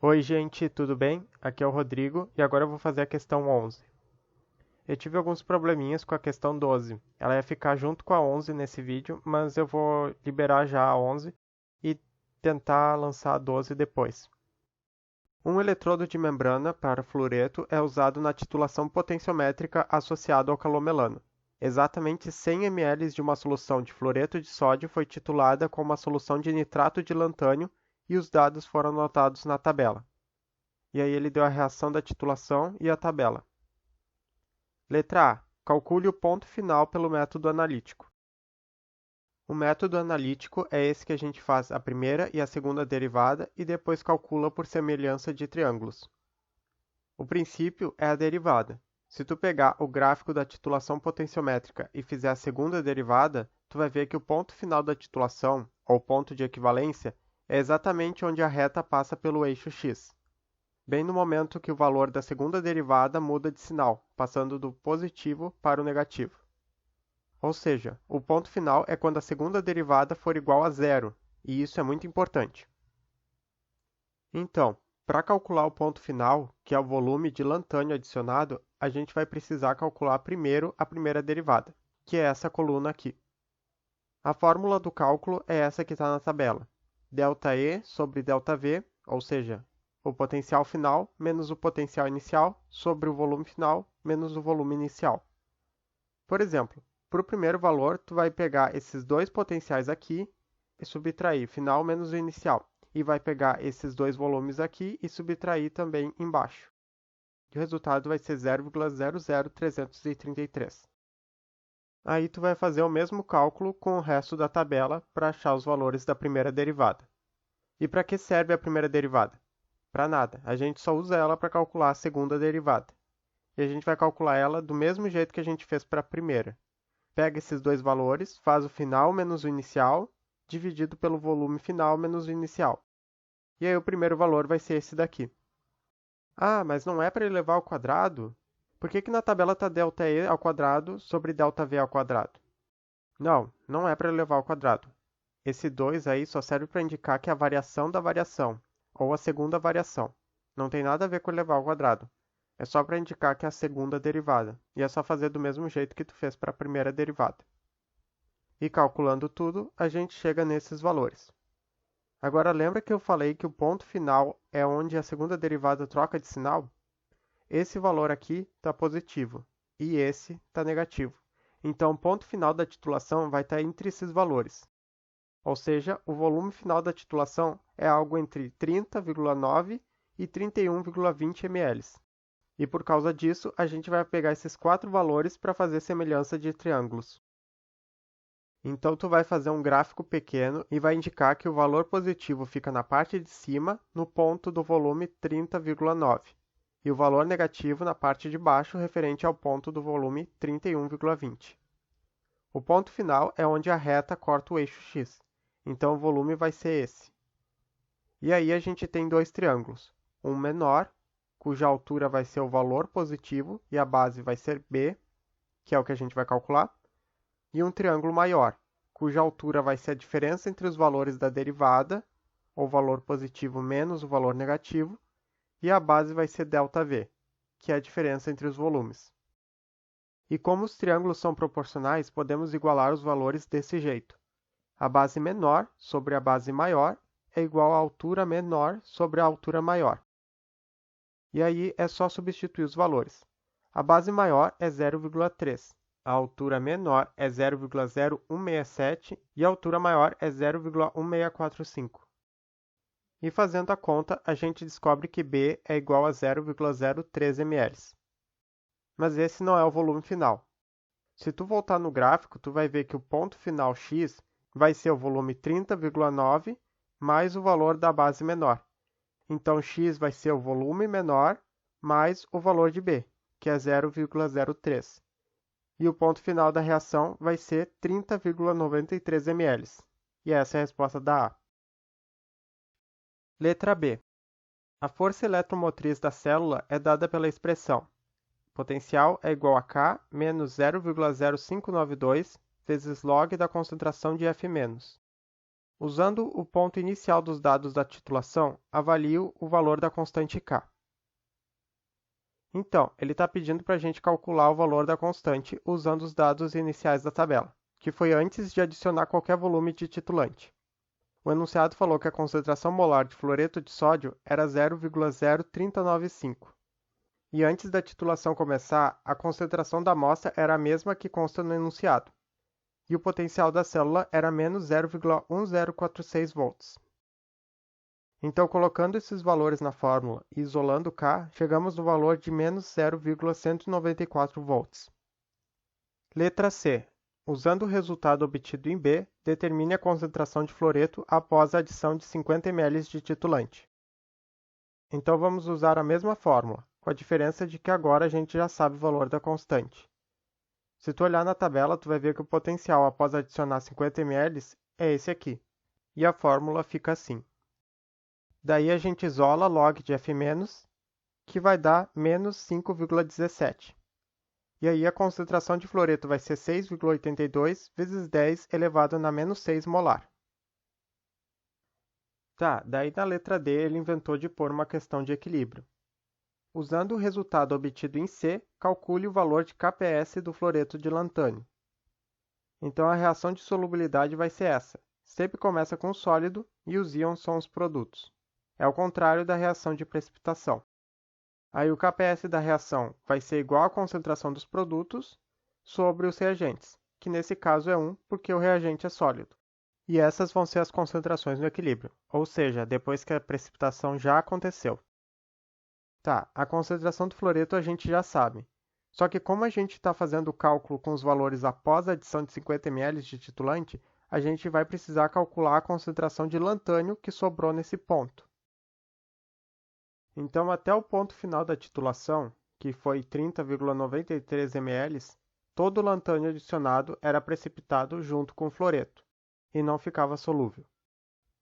Oi, gente, tudo bem? Aqui é o Rodrigo e agora eu vou fazer a questão 11. Eu tive alguns probleminhas com a questão 12. Ela ia ficar junto com a 11 nesse vídeo, mas eu vou liberar já a 11 e tentar lançar a 12 depois. Um eletrodo de membrana para fluoreto é usado na titulação potenciométrica associada ao calomelano. Exatamente 100 ml de uma solução de fluoreto de sódio foi titulada com uma solução de nitrato de lantânio e os dados foram anotados na tabela. E aí ele deu a reação da titulação e a tabela. Letra A. Calcule o ponto final pelo método analítico. O método analítico é esse que a gente faz a primeira e a segunda derivada e depois calcula por semelhança de triângulos. O princípio é a derivada. Se tu pegar o gráfico da titulação potenciométrica e fizer a segunda derivada, tu vai ver que o ponto final da titulação, ou ponto de equivalência, é exatamente onde a reta passa pelo eixo x. Bem no momento que o valor da segunda derivada muda de sinal, passando do positivo para o negativo. Ou seja, o ponto final é quando a segunda derivada for igual a zero, e isso é muito importante. Então, para calcular o ponto final, que é o volume de lantânio adicionado, a gente vai precisar calcular primeiro a primeira derivada, que é essa coluna aqui. A fórmula do cálculo é essa que está na tabela. ΔE sobre ΔV, ou seja, o potencial final menos o potencial inicial sobre o volume final menos o volume inicial. Por exemplo, para o primeiro valor, tu vai pegar esses dois potenciais aqui e subtrair final menos o inicial. E vai pegar esses dois volumes aqui e subtrair também embaixo. E o resultado vai ser 0,00333. Aí tu vai fazer o mesmo cálculo com o resto da tabela para achar os valores da primeira derivada. E para que serve a primeira derivada? Para nada, a gente só usa ela para calcular a segunda derivada. E a gente vai calcular ela do mesmo jeito que a gente fez para a primeira. Pega esses dois valores, faz o final menos o inicial, dividido pelo volume final menos o inicial. E aí o primeiro valor vai ser esse daqui. Ah, mas não é para elevar ao quadrado? Por que na tabela está ΔE ao quadrado sobre ΔV ao quadrado? Não, não é para elevar ao quadrado. Esse 2 aí só serve para indicar que é a variação da variação, ou a segunda variação. Não tem nada a ver com elevar ao quadrado. É só para indicar que é a segunda derivada, e é só fazer do mesmo jeito que tu fez para a primeira derivada. E calculando tudo, a gente chega nesses valores. Agora lembra que eu falei que o ponto final é onde a segunda derivada troca de sinal? Esse valor aqui está positivo, e esse está negativo. Então o ponto final da titulação vai estar entre esses valores. Ou seja, o volume final da titulação é algo entre 30,9 e 31,20 ml. E por causa disso, a gente vai pegar esses quatro valores para fazer semelhança de triângulos. Então, tu vai fazer um gráfico pequeno e vai indicar que o valor positivo fica na parte de cima, no ponto do volume 30,9, e o valor negativo na parte de baixo, referente ao ponto do volume 31,20. O ponto final é onde a reta corta o eixo x, então o volume vai ser esse. E aí a gente tem dois triângulos, um menor, cuja altura vai ser o valor positivo e a base vai ser b, que é o que a gente vai calcular, e um triângulo maior, cuja altura vai ser a diferença entre os valores da derivada, ou valor positivo menos o valor negativo, e a base vai ser ΔV, que é a diferença entre os volumes. E como os triângulos são proporcionais, podemos igualar os valores desse jeito. A base menor sobre a base maior é igual à altura menor sobre a altura maior. E aí é só substituir os valores. A base maior é 0,3, a altura menor é 0,0167 e a altura maior é 0,1645. E fazendo a conta, a gente descobre que B é igual a 0,013 ml. Mas esse não é o volume final. Se tu voltar no gráfico, tu vai ver que o ponto final x vai ser o volume 30,9 mais o valor da base menor. Então, x vai ser o volume menor mais o valor de B, que é 0,03. E o ponto final da reação vai ser 30,93 ml. E essa é a resposta da A. Letra B. A força eletromotriz da célula é dada pela expressão potencial é igual a K menos 0,0592 vezes log da concentração de F-. Usando o ponto inicial dos dados da titulação, avalio o valor da constante K. Então, ele está pedindo para a gente calcular o valor da constante usando os dados iniciais da tabela, que foi antes de adicionar qualquer volume de titulante. O enunciado falou que a concentração molar de fluoreto de sódio era 0,0395. E antes da titulação começar, a concentração da amostra era a mesma que consta no enunciado. E o potencial da célula era menos 0,1046 volts. Então, colocando esses valores na fórmula e isolando K, chegamos no valor de menos 0,194 volts. Letra C. Usando o resultado obtido em B, determine a concentração de fluoreto após a adição de 50 ml de titulante. Então, vamos usar a mesma fórmula, com a diferença de que agora a gente já sabe o valor da constante. Se tu olhar na tabela, tu vai ver que o potencial após adicionar 50 ml é esse aqui. E a fórmula fica assim. Daí a gente isola log de F-, que vai dar menos 5,17. E aí a concentração de fluoreto vai ser 6,82 vezes 10 elevado na menos 6 molar. Tá, daí na letra D ele inventou de pôr uma questão de equilíbrio. Usando o resultado obtido em C, calcule o valor de kPs do fluoreto de lantânio. Então a reação de solubilidade vai ser essa. Sempre começa com sólido e os íons são os produtos. É o contrário da reação de precipitação. Aí o kPs da reação vai ser igual à concentração dos produtos sobre os reagentes, que nesse caso é 1 porque o reagente é sólido. E essas vão ser as concentrações no equilíbrio, ou seja, depois que a precipitação já aconteceu. Tá, a concentração do fluoreto a gente já sabe. Só que como a gente está fazendo o cálculo com os valores após a adição de 50 ml de titulante, a gente vai precisar calcular a concentração de lantânio que sobrou nesse ponto. Então, até o ponto final da titulação, que foi 30,93 ml, todo o lantânio adicionado era precipitado junto com o fluoreto, e não ficava solúvel.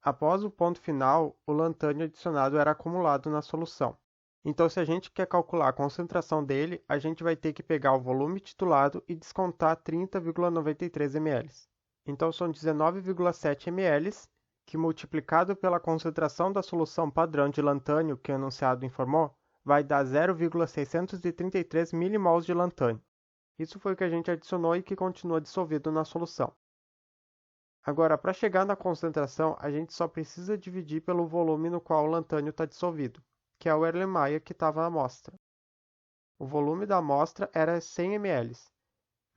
Após o ponto final, o lantânio adicionado era acumulado na solução. Então, se a gente quer calcular a concentração dele, a gente vai ter que pegar o volume titulado e descontar 30,93 ml. Então, são 19,7 ml, que multiplicado pela concentração da solução padrão de lantânio que o enunciado informou, vai dar 0,633 milimols de lantânio. Isso foi o que a gente adicionou e que continua dissolvido na solução. Agora, para chegar na concentração, a gente só precisa dividir pelo volume no qual o lantânio está dissolvido, que é o Erlenmeyer que estava na amostra. O volume da amostra era 100 ml,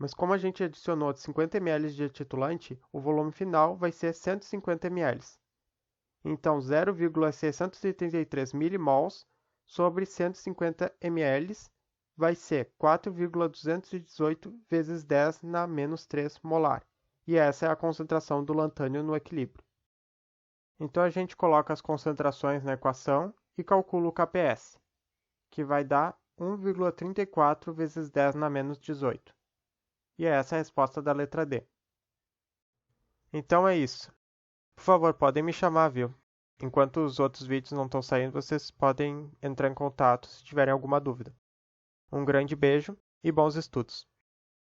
mas como a gente adicionou 50 ml de titulante, o volume final vai ser 150 ml. Então, 0,633 milimols sobre 150 ml vai ser 4,218 vezes 10 na menos 3 molar. E essa é a concentração do lantânio no equilíbrio. Então, a gente coloca as concentrações na equação e calcula o kPs, que vai dar 1,34 vezes 10 na menos 18. E essa é a resposta da letra D. Então é isso. Por favor, podem me chamar, viu? Enquanto os outros vídeos não estão saindo, vocês podem entrar em contato se tiverem alguma dúvida. Um grande beijo e bons estudos!